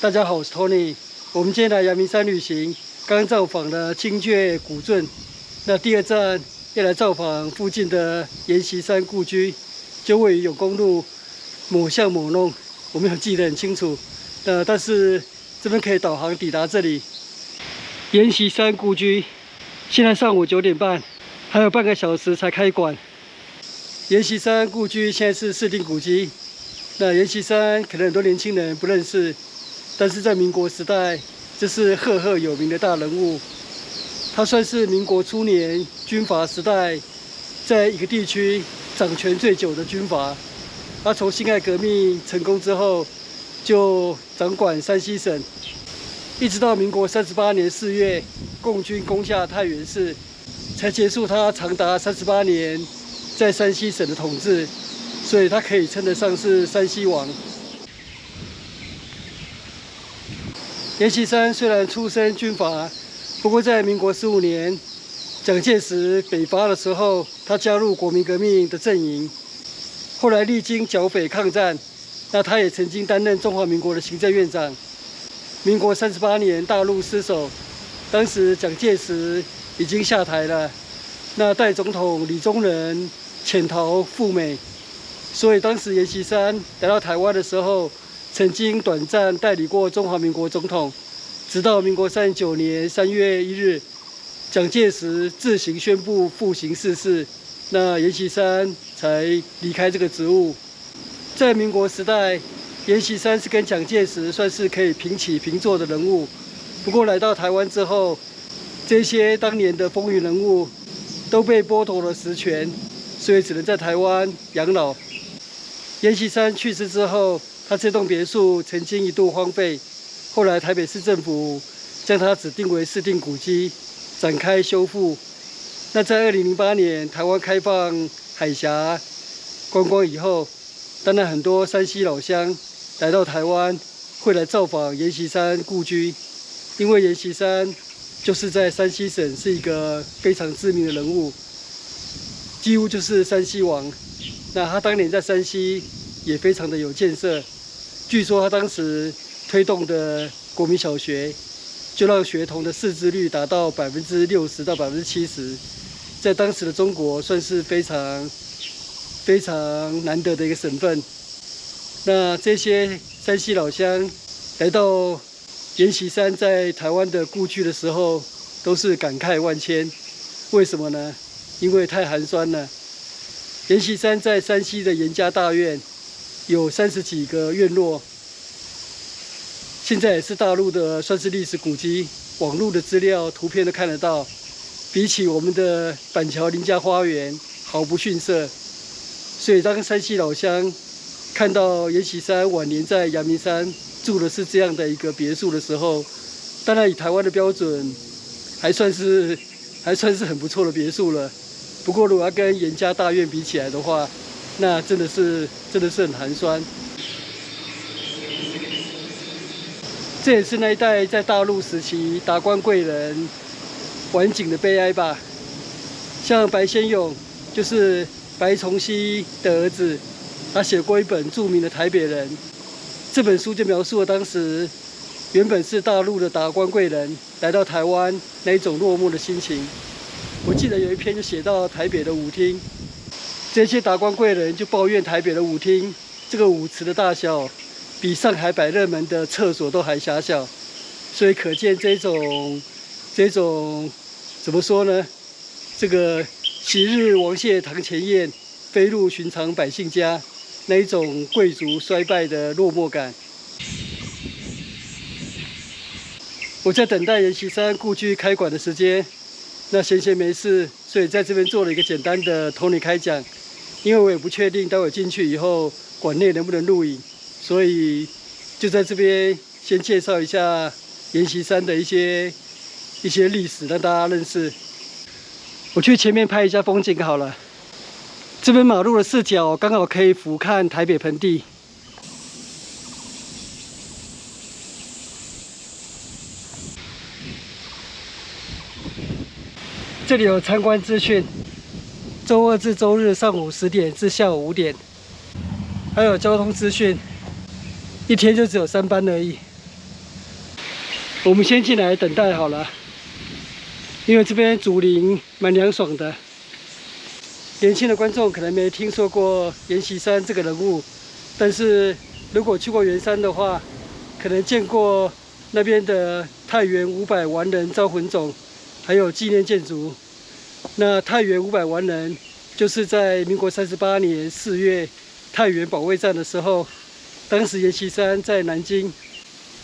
大家好，我是 Tony。我们今天来阳明山旅行，刚造访了精倔古镇。那第2站要来造访附近的阎锡山故居，就位于永公路某巷某弄，我没有记得很清楚。但是这边可以导航抵达这里。阎锡山故居，现在上午9点半，还有半个小时才开馆。阎锡山故居现在是市定古迹。那阎锡山可能很多年轻人不认识。 但是在民国时代，这是赫赫有名的大人物。他算是民国初年军阀时代，在一个地区掌权最久的军阀。他从辛亥革命成功之后，就掌管山西省，一直到民国38年4月，共军攻下太原市，才结束他长达38年在山西省的统治。所以他可以称得上是山西王。 阎锡山虽然出身军阀，不过在民国15年，蒋介石北伐的时候，他加入国民革命的阵营。后来历经剿匪抗战，那他也曾经担任中华民国的行政院长。民国38年大陆失守，当时蒋介石已经下台了，那代总统李宗仁潜逃赴美，所以当时阎锡山来到台湾的时候。 曾经短暂代理过中华民国总统，直到民国39年3月1日，蒋介石自行宣布复行逝世，那阎锡山才离开这个职务。在民国时代，阎锡山是跟蒋介石算是可以平起平坐的人物。不过来到台湾之后，这些当年的风云人物都被剥夺了实权，所以只能在台湾养老。阎锡山去世之后。 他这栋别墅曾经一度荒废，后来台北市政府将它指定为市定古迹，展开修复。那在2008年台湾开放海峡观光以后，当然很多山西老乡来到台湾，会来造访阎锡山故居，因为阎锡山就是在山西省是一个非常知名的人物，几乎就是山西王。那他当年在山西也非常的有建设。 据说他当时推动的国民小学，就让学童的识字率达到60%到70%，在当时的中国算是非常难得的一个省份。那这些山西老乡来到阎锡山在台湾的故居的时候，都是感慨万千。为什么呢？因为太寒酸了。阎锡山在山西的阎家大院。 有30几个院落，现在也是大陆的算是历史古迹，网络的资料、图片都看得到。比起我们的板桥林家花园，毫不逊色。所以当山西老乡看到阎锡山晚年在阳明山住的是这样的一个别墅的时候，当然以台湾的标准，还算是很不错的别墅了。不过如果要跟阎家大院比起来的话， 那真的是很寒酸。这也是那一代在大陆时期达官贵人晚景的悲哀吧。像白先勇，就是白崇禧的儿子，他写过一本著名的《台北人》。这本书就描述了当时原本是大陆的达官贵人来到台湾那一种落寞的心情。我记得有一篇就写到台北的舞厅。 这些达官贵人就抱怨台北的舞厅，这个舞池的大小比上海百乐门的厕所都还狭小，所以可见这种怎么说呢？这个昔日王谢堂前燕，飞入寻常百姓家，那一种贵族衰败的落寞感。我在等待阎锡山故居开馆的时间，那闲没事，所以在这边做了一个简单的Tony开讲。 因为我也不确定待会进去以后馆内能不能录影，所以就在这边先介绍一下阎锡山的一些历史，让大家认识。我去前面拍一下风景好了。这边马路的视角刚好可以俯瞰台北盆地。这里有参观资讯。 周2至周日上午10点至下午5点，还有交通资讯，一天就只有3班而已。我们先进来等待好了，因为这边竹林蛮凉爽的。年轻的观众可能没听说过阎锡山这个人物，但是如果去过圆山的话，可能见过那边的太原500完人招魂冢，还有纪念建筑。那太原500完人就是在民国38年4月太原保卫战的时候，当时阎锡山在南京，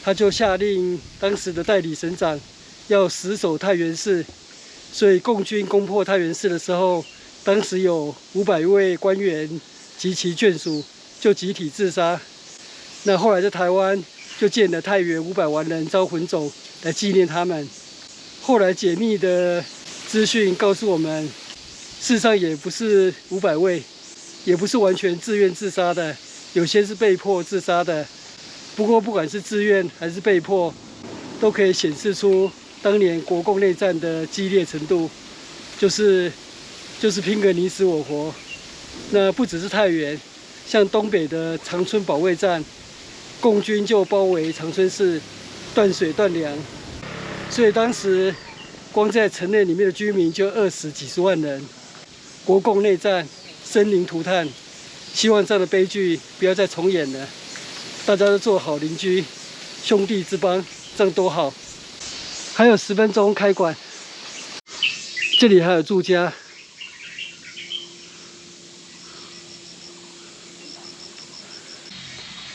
他就下令当时的代理省长要死守太原市，所以共军攻破太原市的时候，当时有500位官员及其眷属就集体自杀。那后来在台湾就建了太原500完人招魂冢来纪念他们。后来解密的资讯告诉我们，事实上也不是500位，也不是完全自愿自杀的，有些是被迫自杀的。不过不管是自愿还是被迫，都可以显示出当年国共内战的激烈程度，就是拼个你死我活。那不只是太原，像东北的长春保卫战，共军就包围长春市，断水断粮，所以当时光在城内里面的居民就20几十万人。国共内战，生灵涂炭，希望这样的悲剧不要再重演了。大家都做好邻居，兄弟之邦，这样多好。还有10分钟开馆，这里还有住家。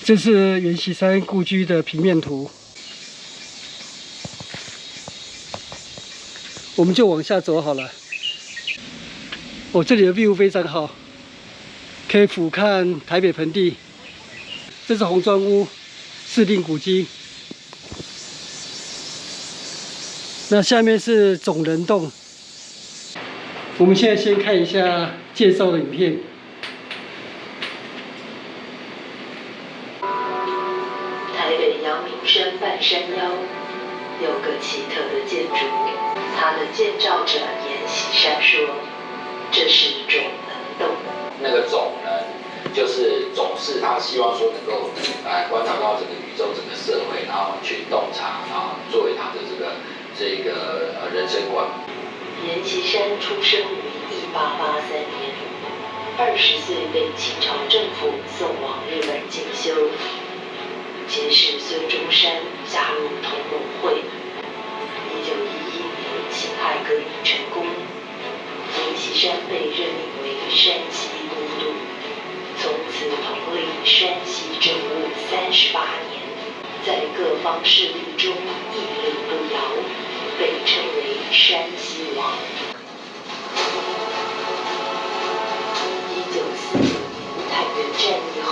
这是阎锡山故居的平面图，我们就往下走好了。这里的 view 非常好，可以俯瞰台北盆地。这是红砖屋，市定古迹。那下面是总人洞。我们现在先看一下介绍的影片。台北阳明山半山腰有个奇特的建筑，它的建造者阎锡山说，这是总能洞。那个总呢，就是总是他希望说能够观察到整个宇宙、整个社会，然后去洞察，然后作为他的这个人生观。阎锡山出生于1883年，20岁被清朝政府送往日本进修，结识孙中山，加入同盟会。1911年辛亥革命成功，阎锡山被任命为山西都督，从此统领山西政务38年，在各方势力中屹立不摇，被称为山西王。1945年太原战役后，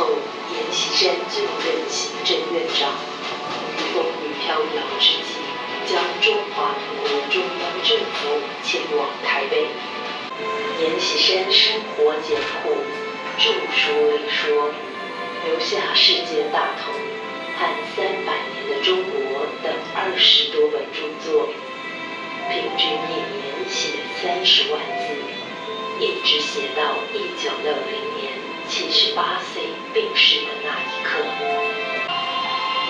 阎锡山就任行政院长，于风雨飘摇之际，将中华民国中央政府迁往台北。阎锡山生活简朴，著书立说，留下《世界大同》和《300年的中国》等20多本著作，平均一年写30万字，一直写到1960年78岁病逝的那一刻。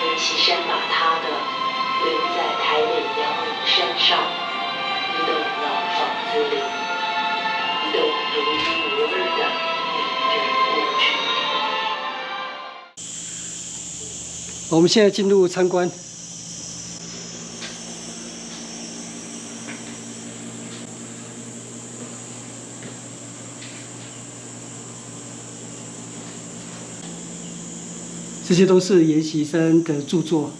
阎锡山把他的留在台北阳明山上一栋老房子里，一栋独一无二的名人故居。我们现在进入参观。这些都是阎锡山的著作。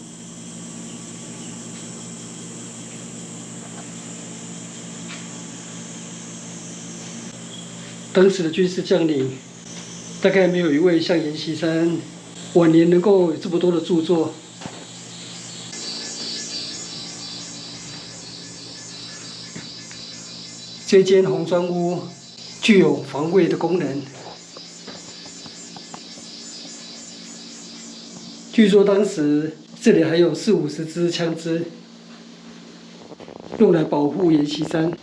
当时的军事将领，大概没有一位像阎锡山晚年能够有这么多的著作。这间红砖屋具有防卫的功能。据说当时这里还有40-50支枪支，用来保护阎锡山。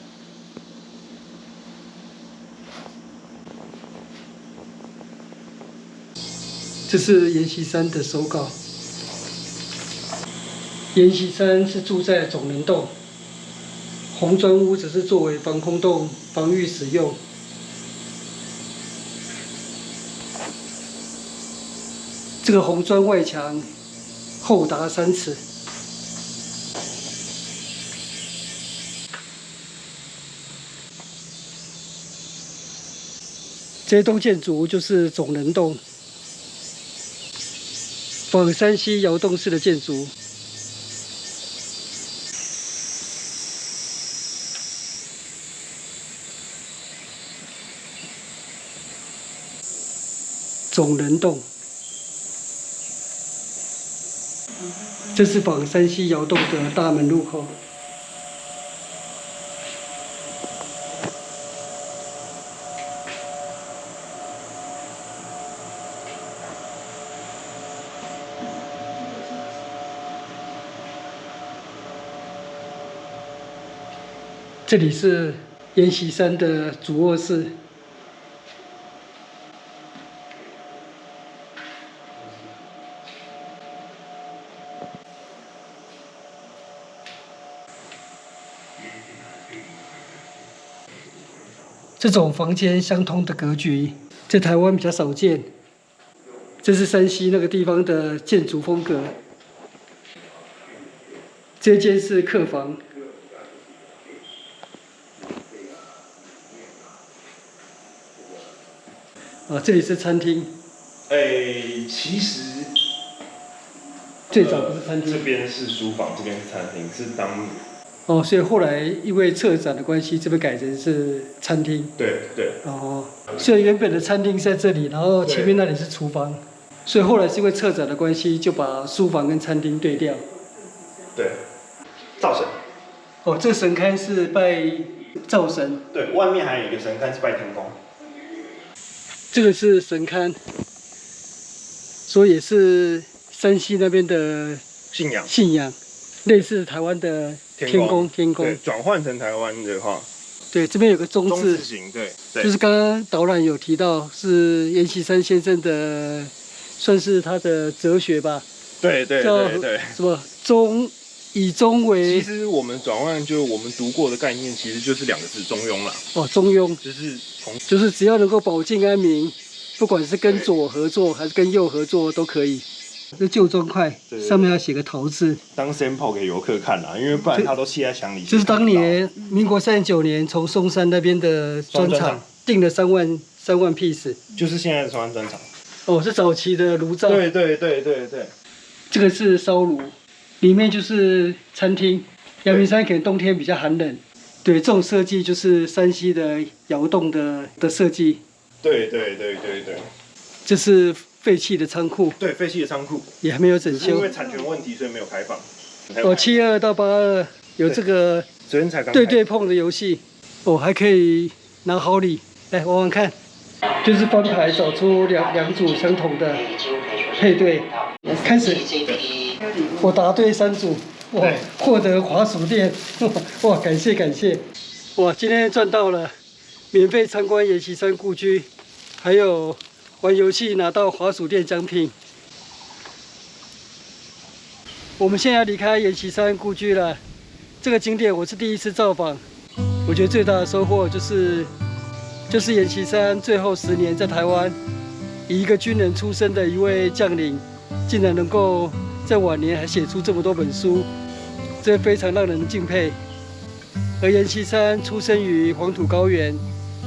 这是阎锡山的手稿。阎锡山是住在总能洞，红砖屋只是作为防空洞防御使用。这个红砖外墙厚达3尺。这栋建筑就是总能洞，仿山西窑洞式的建筑。总能洞，这是仿山西窑洞的大门入口。这里是阎锡山的主卧室。这种房间相通的格局，在台湾比较少见。这是山西那个地方的建筑风格。这间是客房。这里是餐厅。其实最早不是餐厅。这边是书房，这边是餐厅，是当。所以后来因为策展的关系，这边改成是餐厅。对。所以原本的餐厅在这里，然后前面那里是厨房。所以后来是因为策展的关系，就把书房跟餐厅对调。对。灶神。这神龛是拜灶神。对，外面还有一个神龛是拜天公。这个是神龛，所以也是山西那边的信仰，类似台湾的天公。对，转换成台湾的话，对，这边有个中字形，对，就是刚刚导览有提到，是阎锡山先生的，算是他的哲学吧。对。什么以中为？其实我们转换就我们读过的概念，其实就是2个字：中庸啦。中庸就是只要能够保境安民，不管是跟左合作还是跟右合作都可以。这旧砖块上面要写个陶字，当 sample 给游客看啦，因为不然他都砌在墙里。就是当年民国39年从松山那边的砖厂订了3万 piece， 就是现在的松山砖厂。是早期的炉灶。对。这个是烧炉，里面就是餐厅。阳明山可能冬天比较寒冷，对，这种设计就是山西的窑洞的设计。对。这是废弃的仓库。对，废弃的仓库也还没有整修，因为产权问题，所以没有开放。72到82有这个对碰的游戏，还可以拿好礼来玩玩看。就是翻牌找出两组相同的配对，开始。我答对3组，获得滑鼠垫，感谢。今天赚到了，免费参观阎锡山故居，还有玩游戏拿到滑鼠垫奖品。我们现在要离开阎锡山故居了，这个景点我是第一次造访，我觉得最大的收获就是阎锡山最后10年在台湾，以一个军人出身的一位将领，竟然能够在晚年还写出这么多本书，这非常让人敬佩。而阎锡山出生于黄土高原，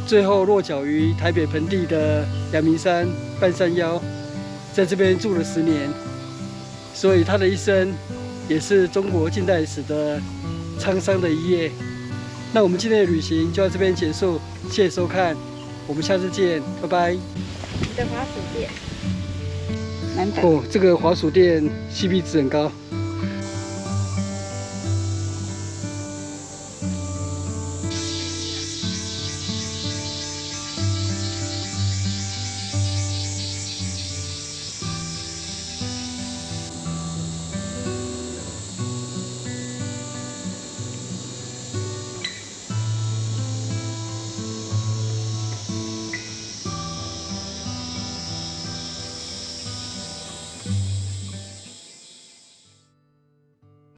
最后落脚于台北盆地的阳明山半山腰，在这边住了10年，所以他的一生也是中国近代史的沧桑的一页。那我们今天的旅行就到这边结束，谢谢收看，我们下次见，拜拜。你的滑鼠垫，这个滑鼠垫 CP 值很高。